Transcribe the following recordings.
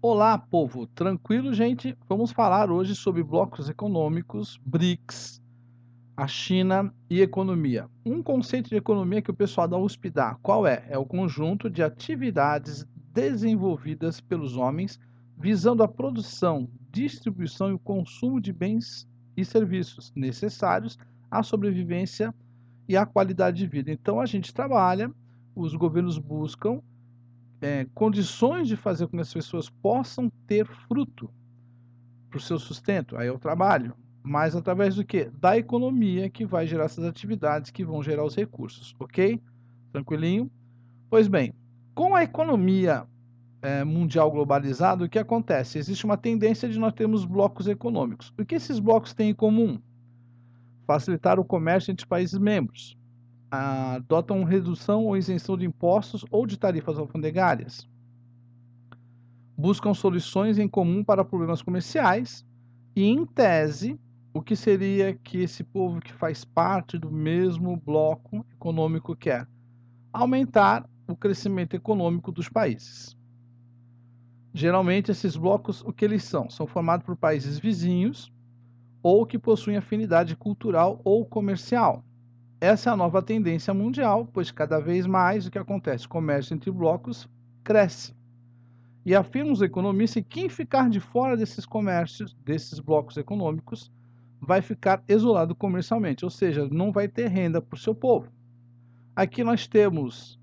Olá, povo. Tranquilo, gente? Vamos falar hoje sobre blocos econômicos, BRICS, a China e economia. Um conceito de economia que o pessoal da USP dá, qual é? É o conjunto de atividades desenvolvidas pelos homens visando a produção, distribuição e o consumo de bens e serviços necessários à sobrevivência e à qualidade de vida. Então, a gente trabalha, os governos buscam condições de fazer com que as pessoas possam ter fruto para o seu sustento, aí é o trabalho, mas através do quê? Da economia que vai gerar essas atividades que vão gerar os recursos, ok? Tranquilinho? Pois bem, com a economia mundial globalizada, o que acontece? Existe uma tendência de nós termos blocos econômicos. O que esses blocos têm em comum? Facilitar o comércio entre os países membros, adotam redução ou isenção de impostos ou de tarifas alfandegárias, buscam soluções em comum para problemas comerciais e, em tese, o que seria que esse povo que faz parte do mesmo bloco econômico quer? Aumentar o crescimento econômico dos países. Geralmente, esses blocos, o que eles são? São formados por países vizinhos ou que possuem afinidade cultural ou comercial. Essa é a nova tendência mundial, pois cada vez mais o que acontece? O comércio entre blocos cresce. E afirma os economistas que quem ficar de fora desses comércios, desses blocos econômicos, vai ficar isolado comercialmente, ou seja, não vai ter renda para o seu povo. Aqui nós temos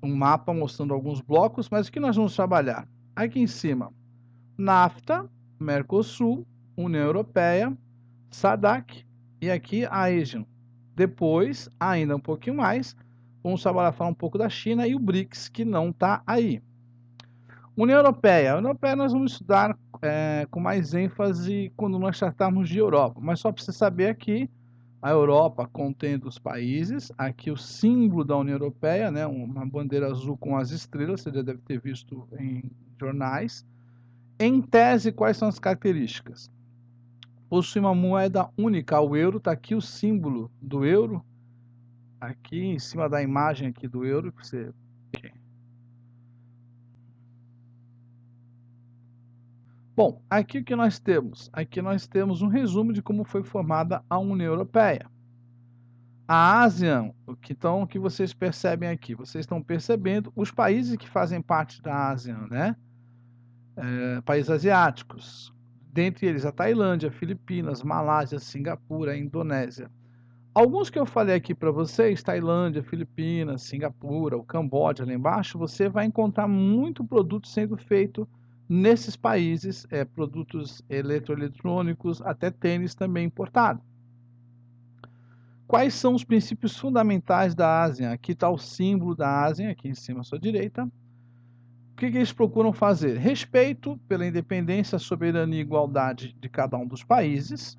um mapa mostrando alguns blocos, mas o que nós vamos trabalhar? Aqui em cima, NAFTA, Mercosul, União Europeia, SADC e aqui a ASEAN. Depois, ainda um pouquinho mais, vamos trabalhar falar um pouco da China e o BRICS, que não está aí. União Europeia. A União Europeia nós vamos estudar com mais ênfase quando nós tratarmos de Europa. Mas só para você saber aqui, a Europa contém os países. Aqui o símbolo da União Europeia, né, uma bandeira azul com as estrelas, você já deve ter visto em jornais. Em tese, quais são as características? Possui uma moeda única, o euro. Está aqui o símbolo do euro. Aqui em cima da imagem aqui do euro, que você... Bom, aqui o que nós temos? Aqui nós temos um resumo de como foi formada a União Europeia. A ASEAN, o que vocês percebem aqui? Vocês estão percebendo os países que fazem parte da ASEAN, né? Países asiáticos. Dentre eles a Tailândia, Filipinas, Malásia, Singapura, Indonésia. Alguns que eu falei aqui para vocês, Tailândia, Filipinas, Singapura, o Camboja, lá embaixo, você vai encontrar muito produto sendo feito nesses países, produtos eletroeletrônicos, até tênis também importado. Quais são os princípios fundamentais da ASEAN? Aqui está o símbolo da ASEAN, aqui em cima à sua direita. O que eles procuram fazer? Respeito pela independência, soberania e igualdade de cada um dos países.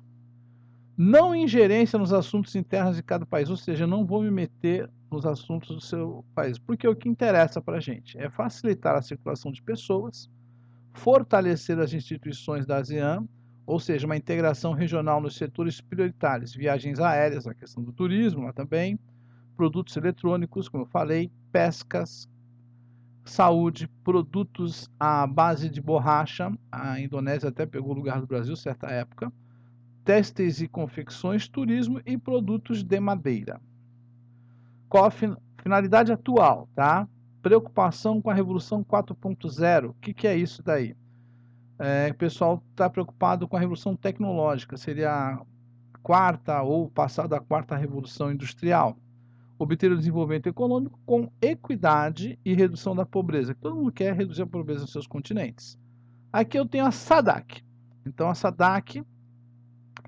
Não ingerência nos assuntos internos de cada país, ou seja, não vou me meter nos assuntos do seu país, porque o que interessa para a gente é facilitar a circulação de pessoas, fortalecer as instituições da ASEAN, ou seja, uma integração regional nos setores prioritários, viagens aéreas, a questão do turismo lá também, produtos eletrônicos, como eu falei, pescas, saúde, produtos à base de borracha, a Indonésia até pegou o lugar do Brasil certa época, têxteis e confecções, turismo e produtos de madeira. Qual a finalidade atual, tá? Preocupação com a Revolução 4.0. O que é isso daí? O pessoal está preocupado com a Revolução Tecnológica, seria a quarta ou passada a quarta Revolução Industrial. Obter o desenvolvimento econômico com equidade e redução da pobreza. Todo mundo quer reduzir a pobreza nos seus continentes. Aqui eu tenho a SADC. Então a SADC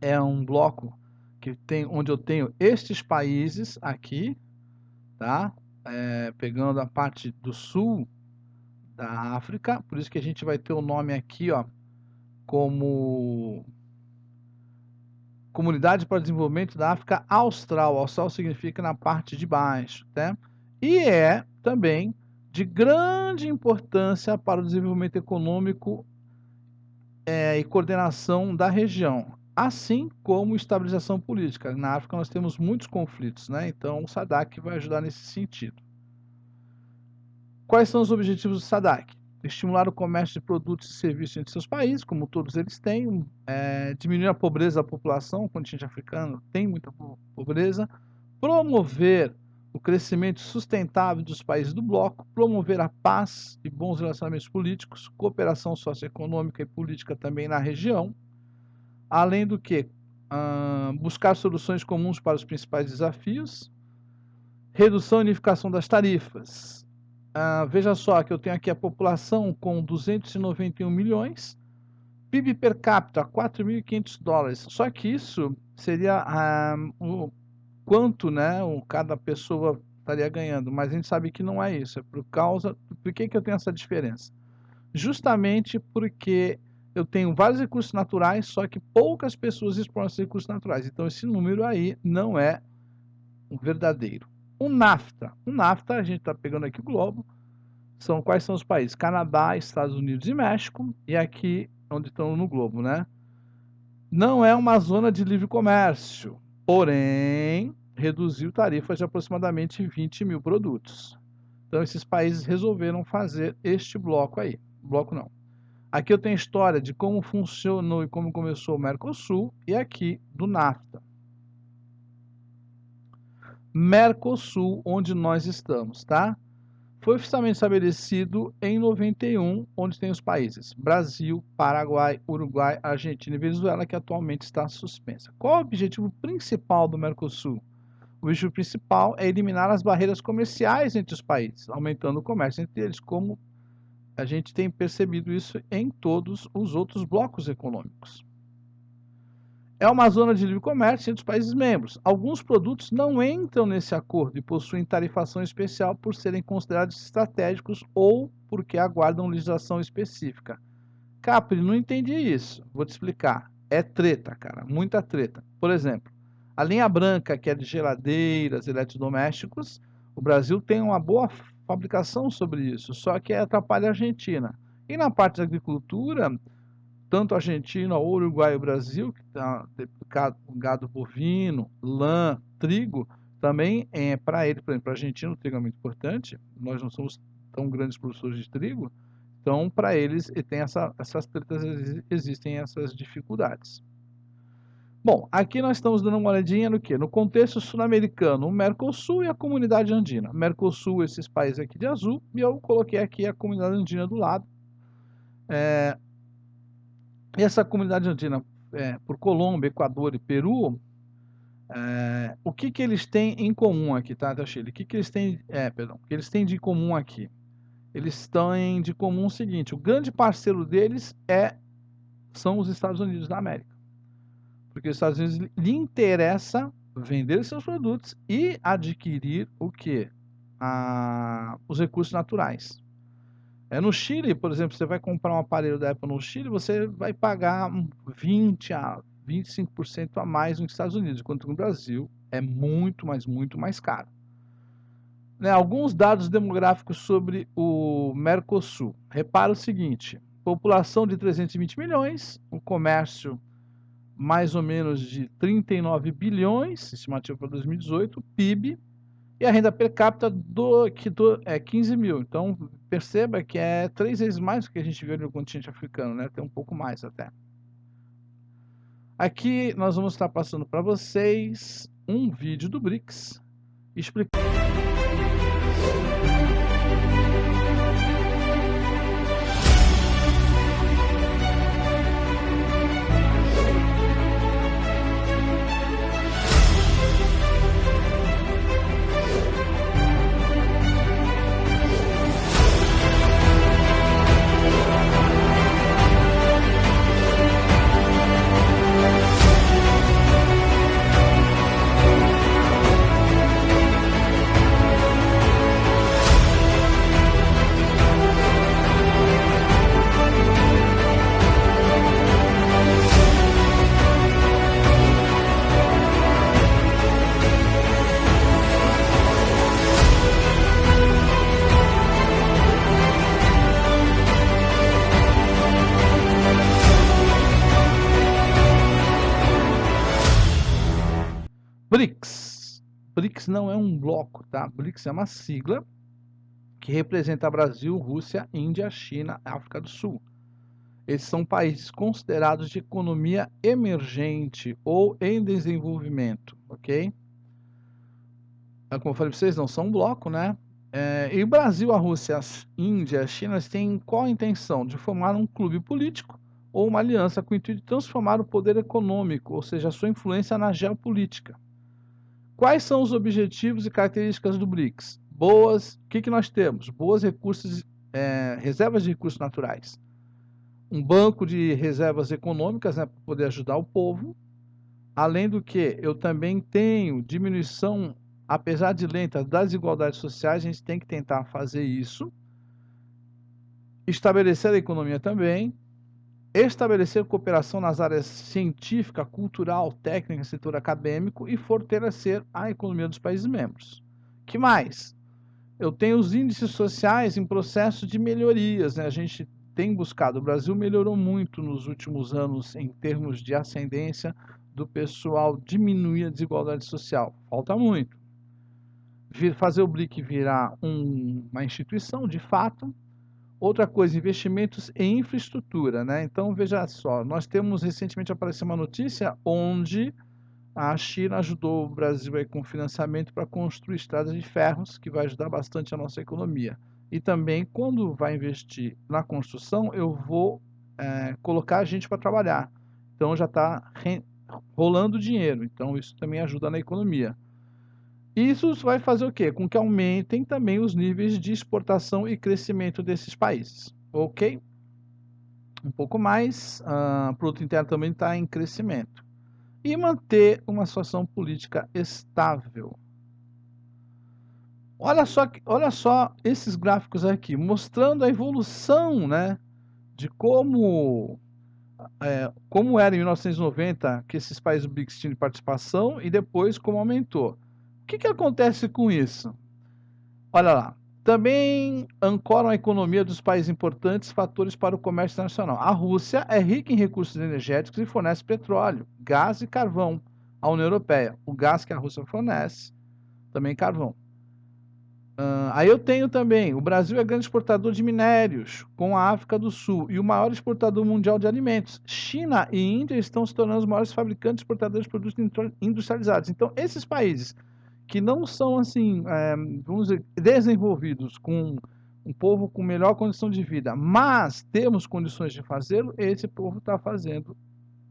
é um bloco que tem, onde eu tenho estes países aqui, tá? Pegando a parte do sul da África, por isso que a gente vai ter o nome aqui, ó, como Comunidade para o Desenvolvimento da África Austral. Austral significa na parte de baixo, né? E é também de grande importância para o desenvolvimento econômico e coordenação da região, assim como estabilização política. Na África nós temos muitos conflitos, né? Então o SADC vai ajudar nesse sentido. Quais são os objetivos do SADC? estimular o comércio de produtos e serviços entre seus países, como todos eles têm, diminuir a pobreza da população, o continente africano tem muita pobreza, promover o crescimento sustentável dos países do bloco, promover a paz e bons relacionamentos políticos, cooperação socioeconômica e política também na região, além do que buscar soluções comuns para os principais desafios, redução e unificação das tarifas. Veja só que eu tenho aqui a população com 291 milhões, PIB per capita, 4.500 dólares. Só que isso seria o quanto, né, cada pessoa estaria ganhando, mas a gente sabe que não é isso. É por causa... Por que eu tenho essa diferença? Justamente porque eu tenho vários recursos naturais, só que poucas pessoas exploram esses recursos naturais. Então esse número aí não é um verdadeiro. O NAFTA, a gente está pegando aqui o globo, quais são os países? Canadá, Estados Unidos e México, e aqui onde estão no globo, né? Não é uma zona de livre comércio, porém reduziu tarifas de aproximadamente 20 mil produtos. Então esses países resolveram fazer este bloco aí. Bloco não. Aqui eu tenho a história de como funcionou e como começou o Mercosul, e aqui do NAFTA. Mercosul, onde nós estamos, tá? Foi oficialmente estabelecido em 91, onde tem os países Brasil, Paraguai, Uruguai, Argentina e Venezuela, que atualmente está suspensa. Qual é o objetivo principal do Mercosul? O objetivo principal é eliminar as barreiras comerciais entre os países, aumentando o comércio entre eles, como a gente tem percebido isso em todos os outros blocos econômicos. É uma zona de livre comércio entre os países membros. Alguns produtos não entram nesse acordo e possuem tarifação especial por serem considerados estratégicos ou porque aguardam legislação específica. Capri, não entendi isso. Vou te explicar. É treta, cara. Muita treta. Por exemplo, a linha branca, que é de geladeiras, eletrodomésticos, o Brasil tem uma boa fabricação sobre isso, só que atrapalha a Argentina. E na parte da agricultura, tanto a Argentina, Uruguai e o Brasil, que está gado bovino, lã, trigo, também é para ele, por exemplo, a Argentina o trigo é muito importante, nós não somos tão grandes produtores de trigo, então para eles tem essas tretas, existem essas dificuldades. Bom, aqui nós estamos dando uma olhadinha no quê? No contexto sul-americano, o Mercosul e a comunidade andina. Mercosul, esses países aqui de azul, e eu coloquei aqui a comunidade andina do lado. E essa comunidade andina, por Colômbia, Equador e Peru, o que eles têm em comum aqui, tá, Chile? O que eles têm, o que eles têm de comum aqui? Eles têm de comum o seguinte: o grande parceiro deles são os Estados Unidos da América, porque os Estados Unidos lhe interessa vender seus produtos e adquirir o quê? Os recursos naturais. No Chile, por exemplo, você vai comprar um aparelho da Apple no Chile, você vai pagar 20 a 25% a mais nos Estados Unidos, enquanto no Brasil é muito, mas muito mais caro. Alguns dados demográficos sobre o Mercosul. Repara o seguinte: população de 320 milhões, o comércio mais ou menos de 39 bilhões, estimativa para 2018, PIB, e a renda per capita é 15 mil. Então, perceba que é 3 vezes mais do que a gente vê no continente africano, né? Tem um pouco mais até. Aqui nós vamos estar passando para vocês um vídeo do BRICS explicando. BRICS. BRICS não é um bloco, tá? BRICS é uma sigla que que representa Brasil, Rússia, Índia, China, África do Sul. Esses são países considerados de economia emergente ou em desenvolvimento, ok? Como eu falei para vocês, não são um bloco, né? E o Brasil, a Rússia, a Índia, a China, eles têm qual a intenção? De formar um clube político ou uma aliança com o intuito de transformar o poder econômico, ou seja, a sua influência na geopolítica. Quais são os objetivos e características do BRICS? O que nós temos? Boas reservas de recursos naturais. Um banco de reservas econômicas, né, para poder ajudar o povo. Além do que, eu também tenho diminuição, apesar de lenta, das desigualdades sociais, a gente tem que tentar fazer isso. Estabelecer a economia também. Estabelecer cooperação nas áreas científica, cultural, técnica, setor acadêmico e fortalecer a economia dos países membros. Que mais? Eu tenho os índices sociais em processo de melhorias, né? A gente tem buscado, o Brasil melhorou muito nos últimos anos em termos de ascendência do pessoal diminuir a desigualdade social. Falta muito. Fazer o BRIC virar uma instituição, de fato. Outra coisa, investimentos em infraestrutura, né? Então, veja só, nós temos recentemente apareceu uma notícia onde a China ajudou o Brasil aí com financiamento para construir estradas de ferros, que vai ajudar bastante a nossa economia. E também, quando vai investir na construção, eu vou colocar a gente para trabalhar. Então, já está rolando dinheiro. Então, isso também ajuda na economia. Isso vai fazer o quê? Com que aumentem também os níveis de exportação e crescimento desses países. Ok? Um pouco mais, o produto interno também está em crescimento. E manter uma situação política estável. Olha só esses gráficos aqui, mostrando a evolução, né, de como era em 1990, que esses países do BRICS tinham participação, e depois como aumentou. O que acontece com isso? Olha lá. Também ancoram a economia dos países importantes fatores para o comércio internacional. A Rússia é rica em recursos energéticos e fornece petróleo, gás e carvão à União Europeia. O gás que a Rússia fornece, também carvão. Aí eu tenho também, o Brasil é grande exportador de minérios, com a África do Sul, e o maior exportador mundial de alimentos. China e Índia estão se tornando os maiores fabricantes e exportadores de produtos industrializados. Então, esses países que não são, assim, vamos dizer, desenvolvidos, com um povo com melhor condição de vida, mas temos condições de fazê-lo, esse povo está fazendo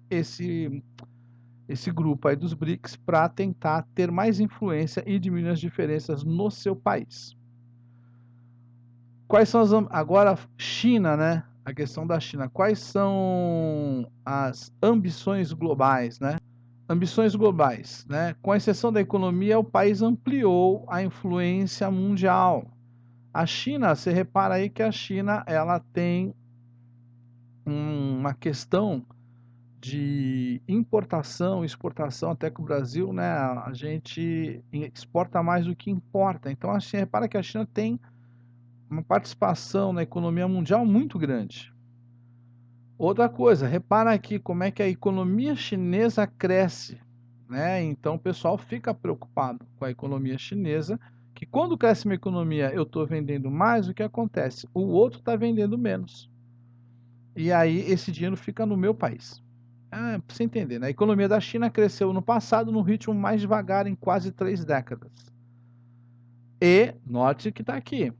esse grupo aí dos BRICS para tentar ter mais influência e diminuir as diferenças no seu país. Quais são agora, China, né? A questão da China. Quais são as ambições globais, né? Ambições globais, né? Com exceção da economia, o país ampliou a influência mundial. A China, você repara aí que a China, ela tem uma questão de importação, exportação, até que o Brasil, né, a gente exporta mais do que importa. Então, assim, repara que a China tem uma participação na economia mundial muito grande. Outra coisa, repara aqui como é que a economia chinesa cresce, né? Então, o pessoal fica preocupado com a economia chinesa, que quando cresce uma economia, eu estou vendendo mais, o que acontece? O outro está vendendo menos. E aí, esse dinheiro fica no meu país. Para você entender, né? A economia da China cresceu no passado no ritmo mais devagar em quase 3 décadas. E, note que está aqui,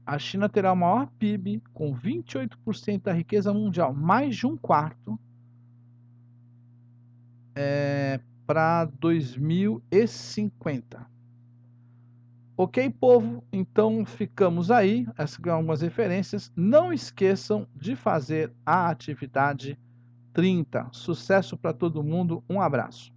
a China terá o maior PIB, com 28% da riqueza mundial, mais de um quarto, para 2050. Ok, povo? Então ficamos aí. Essas são algumas referências. Não esqueçam de fazer a atividade 30. Sucesso para todo mundo. Um abraço.